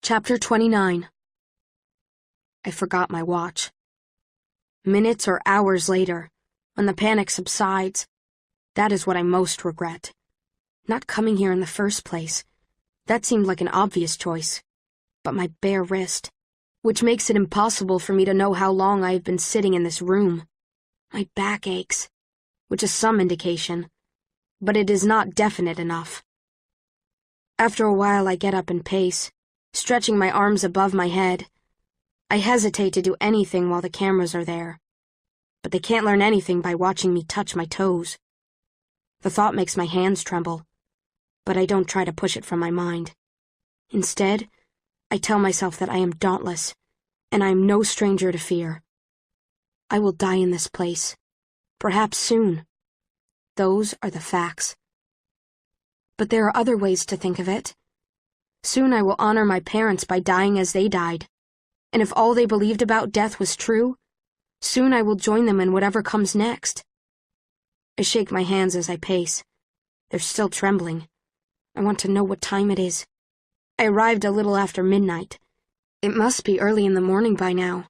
Chapter 29. I forgot my watch. Minutes or hours later, when the panic subsides, that is what I most regret. Not coming here in the first place. That seemed like an obvious choice. But my bare wrist, which makes it impossible for me to know how long I have been sitting in this room. My back aches, which is some indication, but it is not definite enough. After a while I get up and pace, stretching my arms above my head. I hesitate to do anything while the cameras are there, but they can't learn anything by watching me touch my toes. The thought makes my hands tremble, but I don't try to push it from my mind. Instead, I tell myself that I am dauntless, and I am no stranger to fear. I will die in this place, perhaps soon. Those are the facts. But there are other ways to think of it. Soon I will honor my parents by dying as they died, and if all they believed about death was true, soon I will join them in whatever comes next. I shake my hands as I pace. They're still trembling. I want to know what time it is. I arrived a little after midnight. It must be early in the morning by now.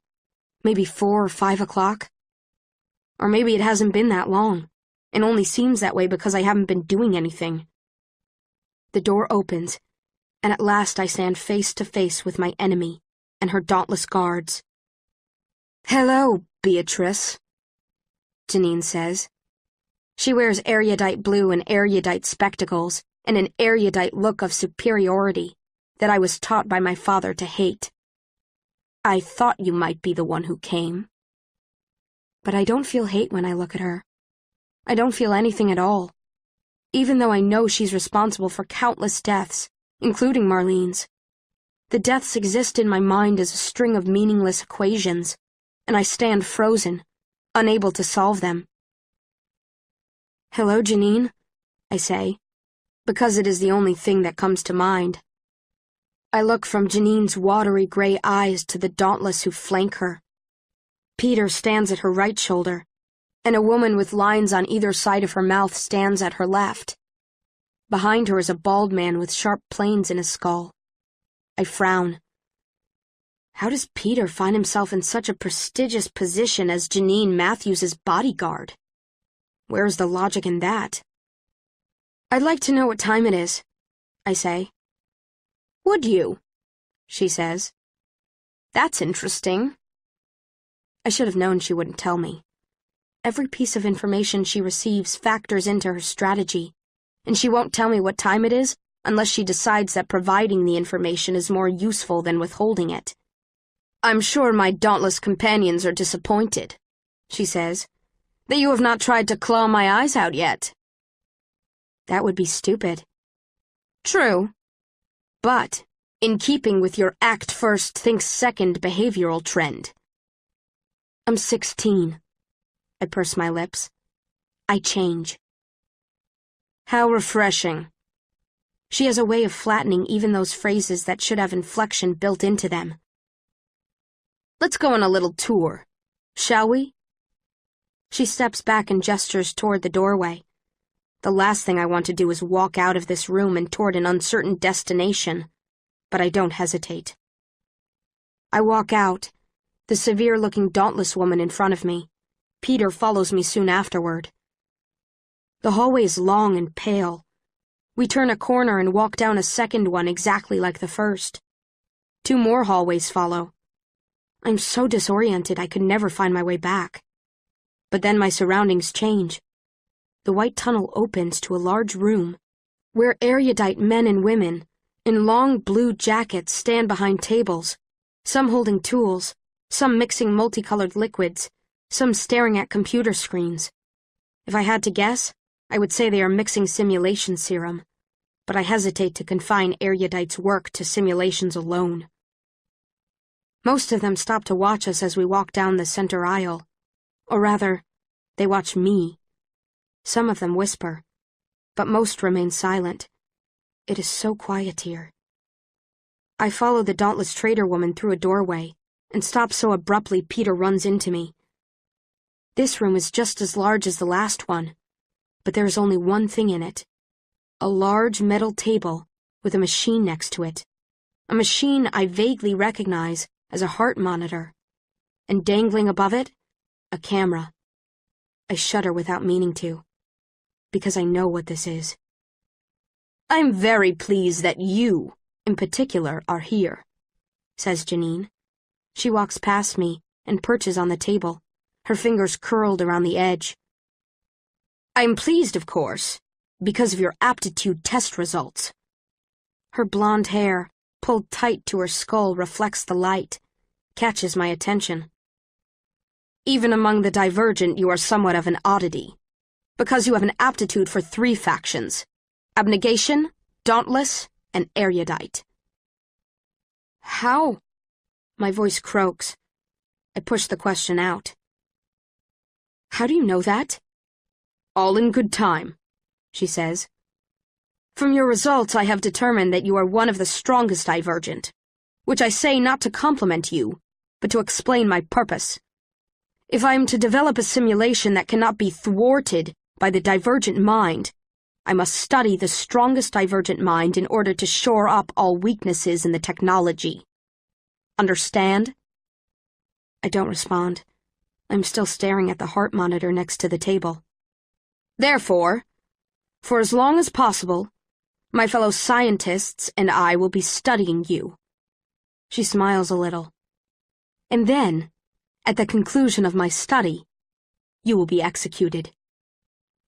Maybe 4 or 5 o'clock. Or maybe it hasn't been that long, and only seems that way because I haven't been doing anything. The door opens, and at last I stand face to face with my enemy and her dauntless guards. "Hello, Beatrice," Janine says. She wears erudite blue and erudite spectacles and an erudite look of superiority that I was taught by my father to hate. "I thought you might be the one who came." But I don't feel hate when I look at her. I don't feel anything at all, even though I know she's responsible for countless deaths, including Marlene's. The deaths exist in my mind as a string of meaningless equations, and I stand frozen, unable to solve them. "Hello, Janine," I say, because it is the only thing that comes to mind. I look from Janine's watery gray eyes to the dauntless who flank her. Peter stands at her right shoulder, and a woman with lines on either side of her mouth stands at her left. Behind her is a bald man with sharp planes in his skull. I frown. How does Peter find himself in such a prestigious position as Janine Matthews' bodyguard? Where is the logic in that? "I'd like to know what time it is," I say. "Would you?" she says. "That's interesting." I should have known she wouldn't tell me. Every piece of information she receives factors into her strategy, and she won't tell me what time it is unless she decides that providing the information is more useful than withholding it. "I'm sure my dauntless companions are disappointed," she says, "that you have not tried to claw my eyes out yet." That would be stupid. True. But in keeping with your act first, think second behavioral trend. I'm 16. I purse my lips. I change. How refreshing. She has a way of flattening even those phrases that should have inflection built into them. "Let's go on a little tour, shall we?" She steps back and gestures toward the doorway. The last thing I want to do is walk out of this room and toward an uncertain destination, but I don't hesitate. I walk out, the severe-looking dauntless woman in front of me. Peter follows me soon afterward. The hallway is long and pale. We turn a corner and walk down a second one exactly like the first. 2 more hallways follow. I'm so disoriented I could never find my way back. But then my surroundings change. The white tunnel opens to a large room, where erudite men and women, in long blue jackets, stand behind tables, some holding tools, some mixing multicolored liquids, some staring at computer screens. If I had to guess, I would say they are mixing simulation serum, but I hesitate to confine erudite's work to simulations alone. Most of them stop to watch us as we walk down the center aisle. Or rather, they watch me. Some of them whisper, but most remain silent. It is so quiet here. I follow the dauntless trader woman through a doorway, and stop so abruptly Peter runs into me. This room is just as large as the last one, but there is only one thing in it. A large metal table with a machine next to it. a machine I vaguely recognize as a heart monitor, and dangling above it, a camera. I shudder without meaning to, because I know what this is. "I'm very pleased that you, in particular, are here," says Janine. She walks past me and perches on the table, her fingers curled around the edge. "I'm pleased, of course, because of your aptitude test results." Her blonde hair, pulled tight to her skull, reflects the light, catches my attention. "Even among the divergent, you are somewhat of an oddity, because you have an aptitude for 3 factions: abnegation, dauntless, and erudite." "How?" My voice croaks. I push the question out. "How do you know that?" "All in good time," she says. "From your results, I have determined that you are one of the strongest divergent, which I say not to compliment you, but to explain my purpose. If I am to develop a simulation that cannot be thwarted by the divergent mind, I must study the strongest divergent mind in order to shore up all weaknesses in the technology. Understand?" I don't respond. I'm still staring at the heart monitor next to the table. "Therefore, for as long as possible, my fellow scientists and I will be studying you." She smiles a little. "And then, at the conclusion of my study, you will be executed."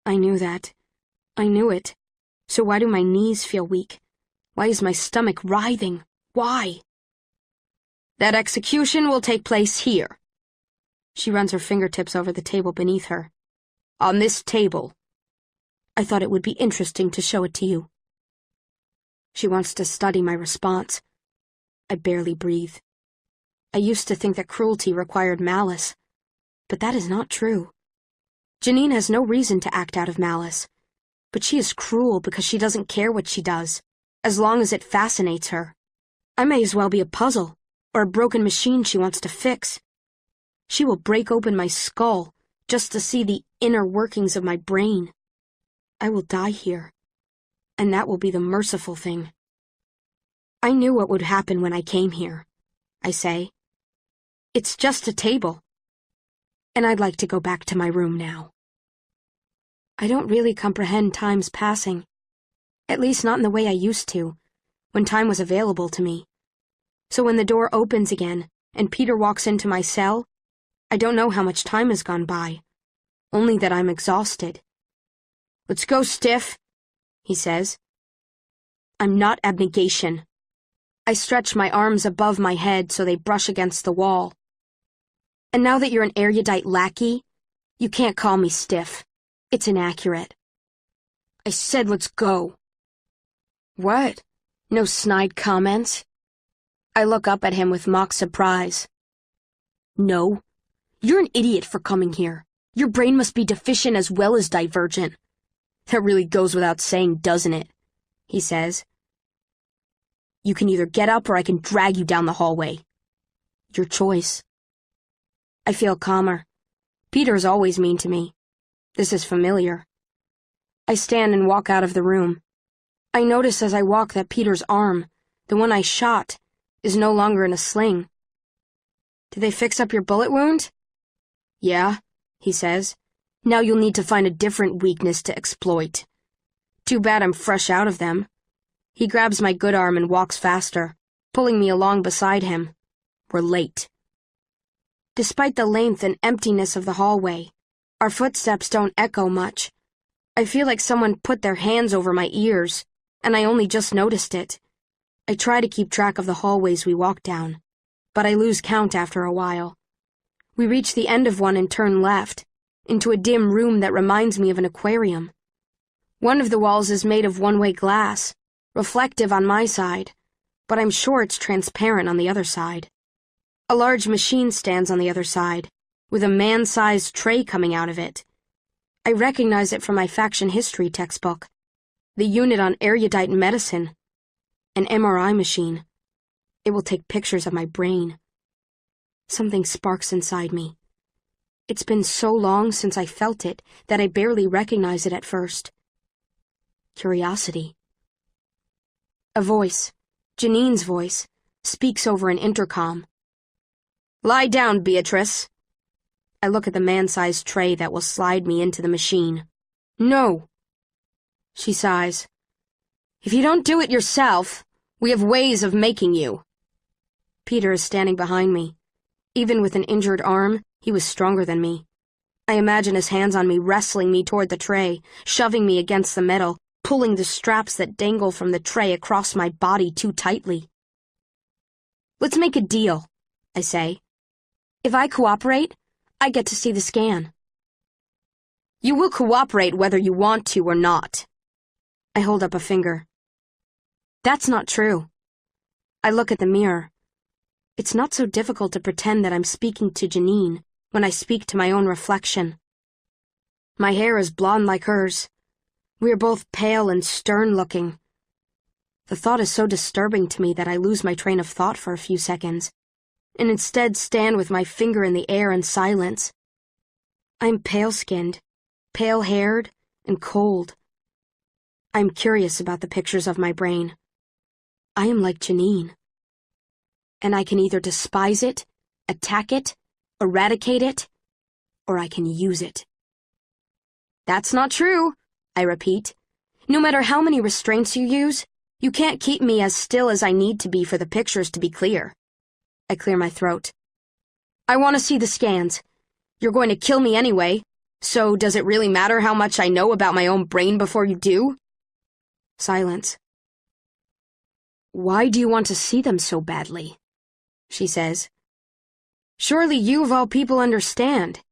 I knew that. I knew it. So why do my knees feel weak? Why is my stomach writhing? Why? "That execution will take place here." She runs her fingertips over the table beneath her. "On this table. I thought it would be interesting to show it to you." She wants to study my response. I barely breathe. I used to think that cruelty required malice, but that is not true. Janine has no reason to act out of malice, but she is cruel because she doesn't care what she does, as long as it fascinates her. I may as well be a puzzle, or a broken machine she wants to fix. She will break open my skull just to see the inner workings of my brain. I will die here, and that will be the merciful thing. "I knew what would happen when I came here," I say. "It's just a table, and I'd like to go back to my room now." I don't really comprehend time's passing, at least not in the way I used to, when time was available to me. So when the door opens again and Peter walks into my cell, I don't know how much time has gone by, only that I'm exhausted. "Let's go, stiff," he says. I'm not abnegation. I stretch my arms above my head so they brush against the wall. "And now that you're an erudite lackey, you can't call me stiff. It's inaccurate." I said let's go. "What? No snide comments?" I look up at him with mock surprise. "No. You're an idiot for coming here. Your brain must be deficient as well as divergent." "That really goes without saying, doesn't it?" he says. "You can either get up or I can drag you down the hallway." "Your choice." I feel calmer. Peter is always mean to me. This is familiar. I stand and walk out of the room. I notice as I walk that Peter's arm, the one I shot, is no longer in a sling. "Did they fix up your bullet wound?" "Yeah," he says. "Now you'll need to find a different weakness to exploit." "Too bad I'm fresh out of them." He grabs my good arm and walks faster, pulling me along beside him. We're late. Despite the length and emptiness of the hallway, our footsteps don't echo much. I feel like someone put their hands over my ears, and I only just noticed it. I try to keep track of the hallways we walk down, but I lose count after a while. We reach the end of one and turn left, into a dim room that reminds me of an aquarium. One of the walls is made of one-way glass, reflective on my side, but I'm sure it's transparent on the other side. A large machine stands on the other side, with a man-sized tray coming out of it. I recognize it from my faction history textbook. The unit on erudite medicine. An MRI machine. It will take pictures of my brain. Something sparks inside me. It's been so long since I felt it that I barely recognize it at first. Curiosity. A voice, Janine's voice speaks over an intercom. "Lie down, Beatrice." I look at the man-sized tray that will slide me into the machine. "No." She sighs. "If you don't do it yourself, we have ways of making you." Peter is standing behind me. Even with an injured arm, he was stronger than me. I imagine his hands on me wrestling me toward the tray, shoving me against the metal, pulling the straps that dangle from the tray across my body too tightly. "Let's make a deal," I say. "If I cooperate, I get to see the scan." "You will cooperate whether you want to or not." I hold up a finger. "That's not true." I look at the mirror. It's not so difficult to pretend that I'm speaking to Janine when I speak to my own reflection. My hair is blonde like hers. We are both pale and stern-looking. The thought is so disturbing to me that I lose my train of thought for a few seconds, and instead stand with my finger in the air in silence. I'm pale-skinned, pale-haired, and cold. I'm curious about the pictures of my brain. I am like Janine. And I can either despise it, attack it, eradicate it, or I can use it. "That's not true," I repeat. "No matter how many restraints you use, you can't keep me as still as I need to be for the pictures to be clear." I clear my throat. "I want to see the scans. You're going to kill me anyway, so does it really matter how much I know about my own brain before you do?" Silence. "Why do you want to see them so badly?" she says. "Surely you of all people understand.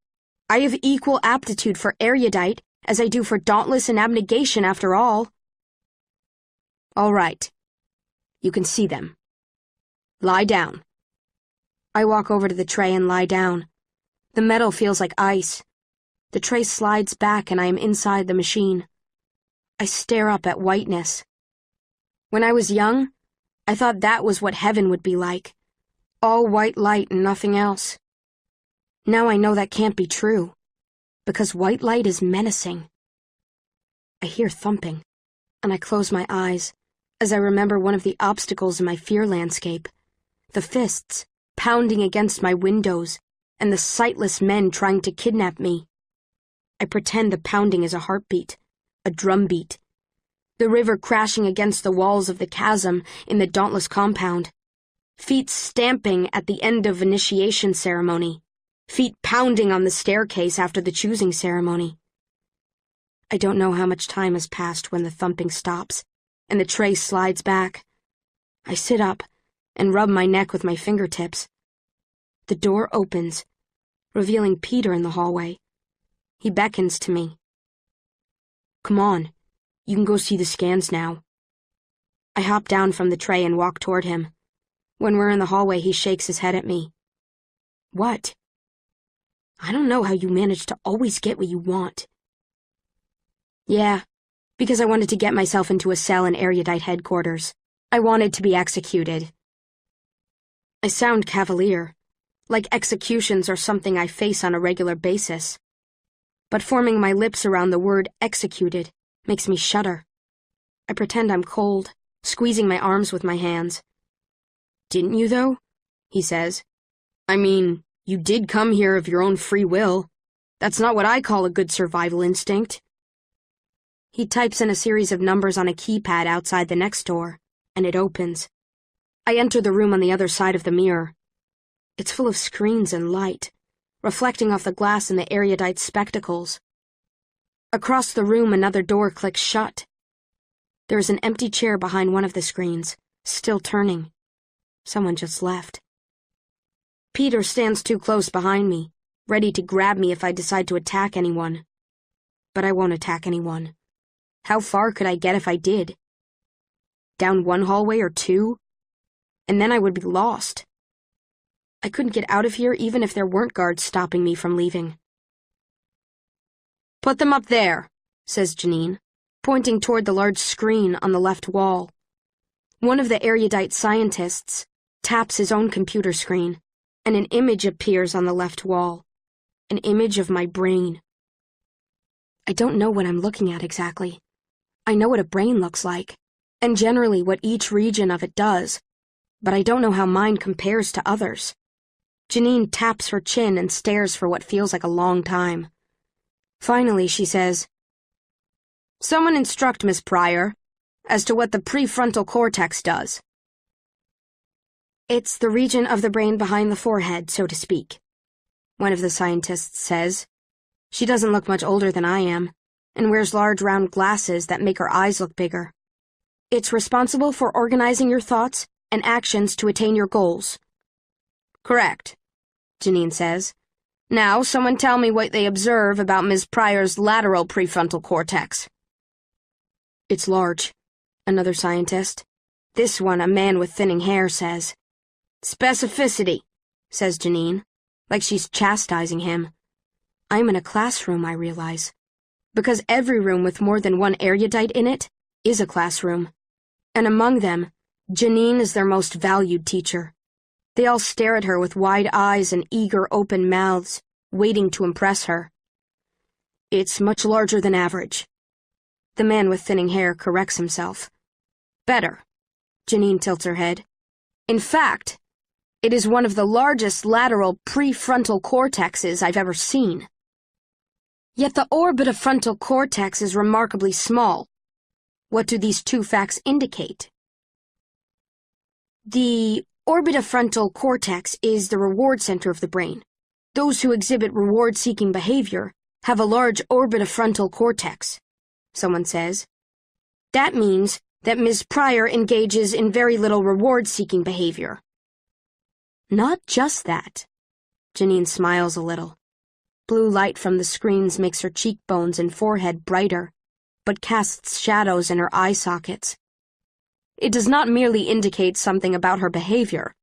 I have equal aptitude for erudite as I do for dauntless and abnegation after all." "All right. You can see them. Lie down." I walk over to the tray and lie down. The metal feels like ice. The tray slides back and I am inside the machine. I stare up at whiteness. When I was young, I thought that was what heaven would be like. All white light and nothing else. Now I know that can't be true, because white light is menacing. I hear thumping, and I close my eyes as I remember one of the obstacles in my fear landscape, the fists pounding against my windows and the sightless men trying to kidnap me. I pretend the pounding is a heartbeat, a drumbeat, the river crashing against the walls of the chasm in the dauntless compound. Feet stamping at the end of initiation ceremony. Feet pounding on the staircase after the choosing ceremony. I don't know how much time has passed when the thumping stops, and the tray slides back. I sit up and rub my neck with my fingertips. The door opens, revealing Peter in the hallway. He beckons to me. "Come on, you can go see the scans now." I hop down from the tray and walk toward him. When we're in the hallway, he shakes his head at me. "What?" "I don't know how you manage to always get what you want." "Yeah, because I wanted to get myself into a cell in erudite headquarters. I wanted to be executed." I sound cavalier, like executions are something I face on a regular basis. But forming my lips around the word executed makes me shudder. I pretend I'm cold, squeezing my arms with my hands. "Didn't you, though?" he says. "I mean, you did come here of your own free will. That's not what I call a good survival instinct." He types in a series of numbers on a keypad outside the next door, and it opens. I enter the room on the other side of the mirror. It's full of screens and light, reflecting off the glass in the erudite spectacles. Across the room, another door clicks shut. There is an empty chair behind one of the screens, still turning. Someone just left. Peter stands too close behind me, ready to grab me if I decide to attack anyone. But I won't attack anyone. How far could I get if I did? Down one hallway or two? And then I would be lost. I couldn't get out of here even if there weren't guards stopping me from leaving. "Put them up there," says Janine, pointing toward the large screen on the left wall. One of the erudite scientists taps his own computer screen, and an image appears on the left wall. An image of my brain. I don't know what I'm looking at exactly. I know what a brain looks like, and generally what each region of it does, but I don't know how mine compares to others. Janine taps her chin and stares for what feels like a long time. Finally, she says, "Someone instruct Miss Pryor as to what the prefrontal cortex does." "It's the region of the brain behind the forehead, so to speak," one of the scientists says. She doesn't look much older than I am, and wears large round glasses that make her eyes look bigger. "It's responsible for organizing your thoughts and actions to attain your goals." "Correct," Janine says. "Now, someone tell me what they observe about Miss Pryor's lateral prefrontal cortex." "It's large," another scientist, this one a man with thinning hair, says. "Specificity," says Janine, like she's chastising him. I'm in a classroom, I realize, because every room with more than one erudite in it is a classroom, and among them, Janine is their most valued teacher. They all stare at her with wide eyes and eager open mouths, waiting to impress her. "It's much larger than average." The man with thinning hair corrects himself. "Better." Janine tilts her head. "In fact, it is one of the largest lateral prefrontal cortexes I've ever seen." Yet the orbitofrontal cortex is remarkably small. What do these two facts indicate? The orbitofrontal cortex is the reward center of the brain. Those who exhibit reward-seeking behavior have a large orbitofrontal cortex, someone says. That means that Ms. Pryor engages in very little reward-seeking behavior. Not just that. Janine smiles a little. Blue light from the screens makes her cheekbones and forehead brighter, but casts shadows in her eye sockets. It does not merely indicate something about her behavior,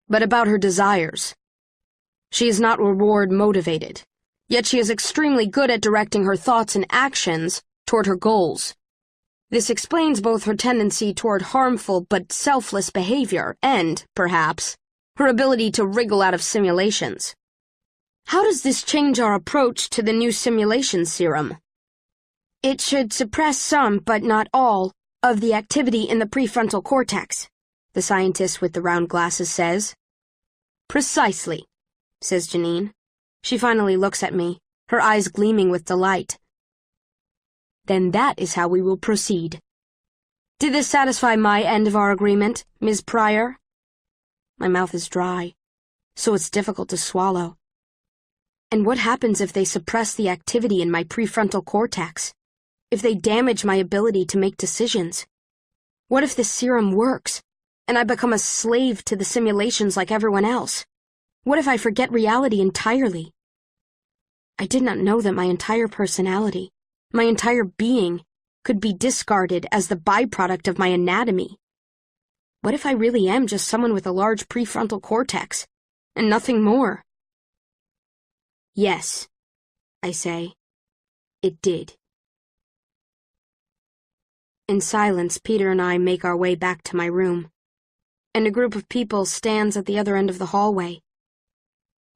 but about her desires. She is not reward-motivated, yet she is extremely good at directing her thoughts and actions toward her goals. This explains both her tendency toward harmful but selfless behavior and, perhaps, her ability to wriggle out of simulations. How does this change our approach to the new simulation serum? It should suppress some, but not all, of the activity in the prefrontal cortex, the scientist with the round glasses says. Precisely, says Janine. She finally looks at me, her eyes gleaming with delight. Then that is how we will proceed. Did this satisfy my end of our agreement, Ms. Pryor? My mouth is dry, so it's difficult to swallow. And what happens if they suppress the activity in my prefrontal cortex? If they damage my ability to make decisions? What if this serum works, and I become a slave to the simulations like everyone else? What if I forget reality entirely? I did not know that my entire personality, my entire being, could be discarded as the byproduct of my anatomy. What if I really am just someone with a large prefrontal cortex, and nothing more? Yes, I say. It did. In silence, Peter and I make our way back to my room, and a group of people stands at the other end of the hallway.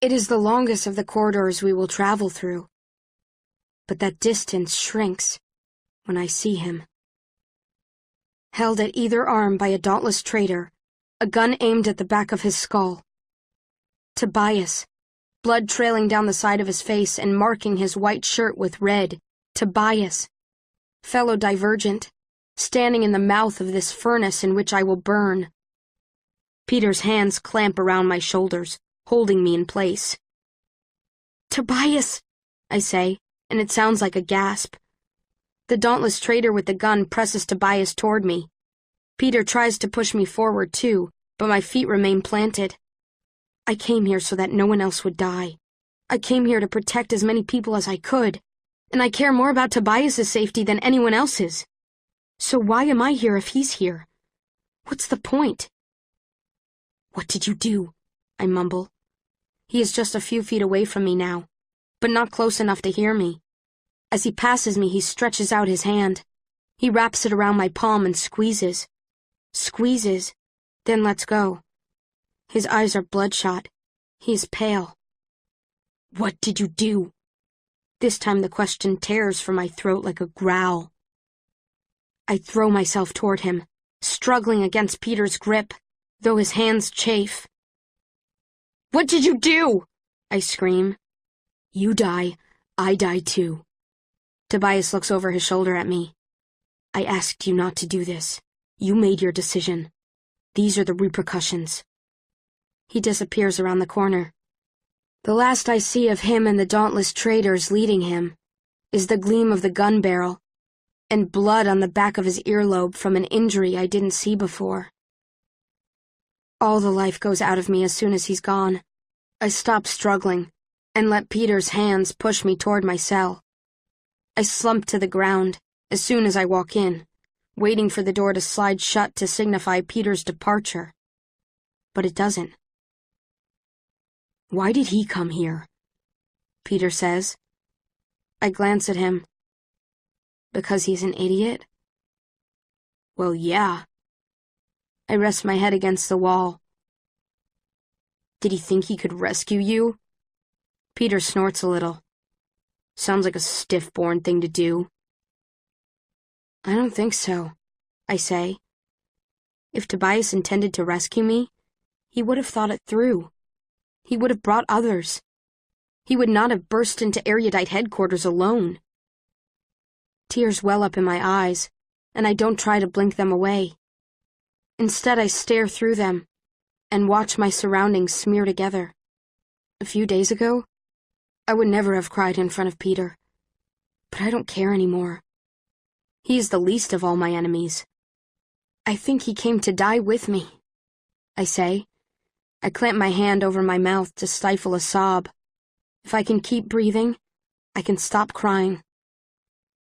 It is the longest of the corridors we will travel through, but that distance shrinks when I see him. Held at either arm by a dauntless traitor, a gun aimed at the back of his skull. Tobias, blood trailing down the side of his face and marking his white shirt with red. Tobias, fellow divergent, standing in the mouth of this furnace in which I will burn. Peter's hands clamp around my shoulders, holding me in place. Tobias, I say, and it sounds like a gasp. The dauntless traitor with the gun presses Tobias toward me. Peter tries to push me forward too, but my feet remain planted. I came here so that no one else would die. I came here to protect as many people as I could, and I care more about Tobias's safety than anyone else's. So why am I here if he's here? What's the point? What did you do? I mumble. He is just a few feet away from me now, but not close enough to hear me. As he passes me, he stretches out his hand. He wraps it around my palm and squeezes. Squeezes, then lets go. His eyes are bloodshot. He is pale. What did you do? This time the question tears from my throat like a growl. I throw myself toward him, struggling against Peter's grip, though his hands chafe. "What did you do?" I scream. "You die, I die too." Tobias looks over his shoulder at me. "I asked you not to do this. You made your decision. These are the repercussions." He disappears around the corner. The last I see of him and the dauntless traders leading him is the gleam of the gun barrel and blood on the back of his earlobe from an injury I didn't see before. All the life goes out of me as soon as he's gone. I stop struggling and let Peter's hands push me toward my cell. I slump to the ground as soon as I walk in, waiting for the door to slide shut to signify Peter's departure. But it doesn't. "Why did he come here?" Peter says. I glance at him. "Because he's an idiot?" "Well, yeah." I rest my head against the wall. "Did he think he could rescue you?" Peter snorts a little. "Sounds like a stiff-born thing to do." "I don't think so," I say. "If Tobias intended to rescue me, he would have thought it through. He would have brought others. He would not have burst into Erudite headquarters alone." Tears well up in my eyes, and I don't try to blink them away. Instead, I stare through them and watch my surroundings smear together. A few days ago, I would never have cried in front of Peter, but I don't care anymore. He is the least of all my enemies. "I think he came to die with me," I say. I clamp my hand over my mouth to stifle a sob. If I can keep breathing, I can stop crying.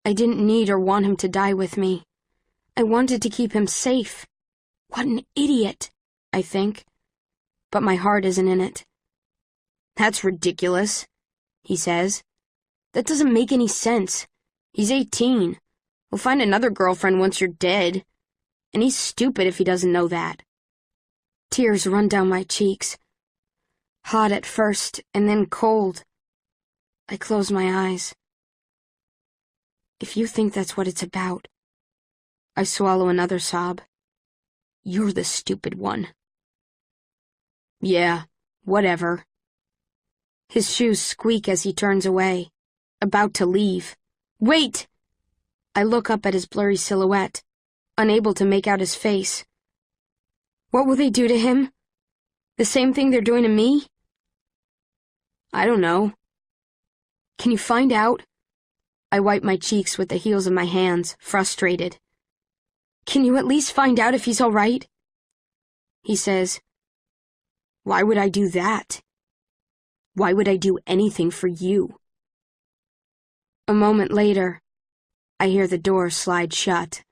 I didn't need or want him to die with me. I wanted to keep him safe. What an idiot, I think. But my heart isn't in it. "That's ridiculous," he says. "That doesn't make any sense. He's 18. He'll find another girlfriend once you're dead. And he's stupid if he doesn't know that." Tears run down my cheeks. Hot at first, and then cold. I close my eyes. "If you think that's what it's about..." I swallow another sob. "You're the stupid one." "Yeah, whatever." His shoes squeak as he turns away, about to leave. "Wait!" I look up at his blurry silhouette, unable to make out his face. What will they do to him? The same thing they're doing to me? I don't know. Can you find out? I wipe my cheeks with the heels of my hands, frustrated. Can you at least find out if he's all right? He says, "Why would I do that? Why would I do anything for you?" A moment later, I hear the door slide shut.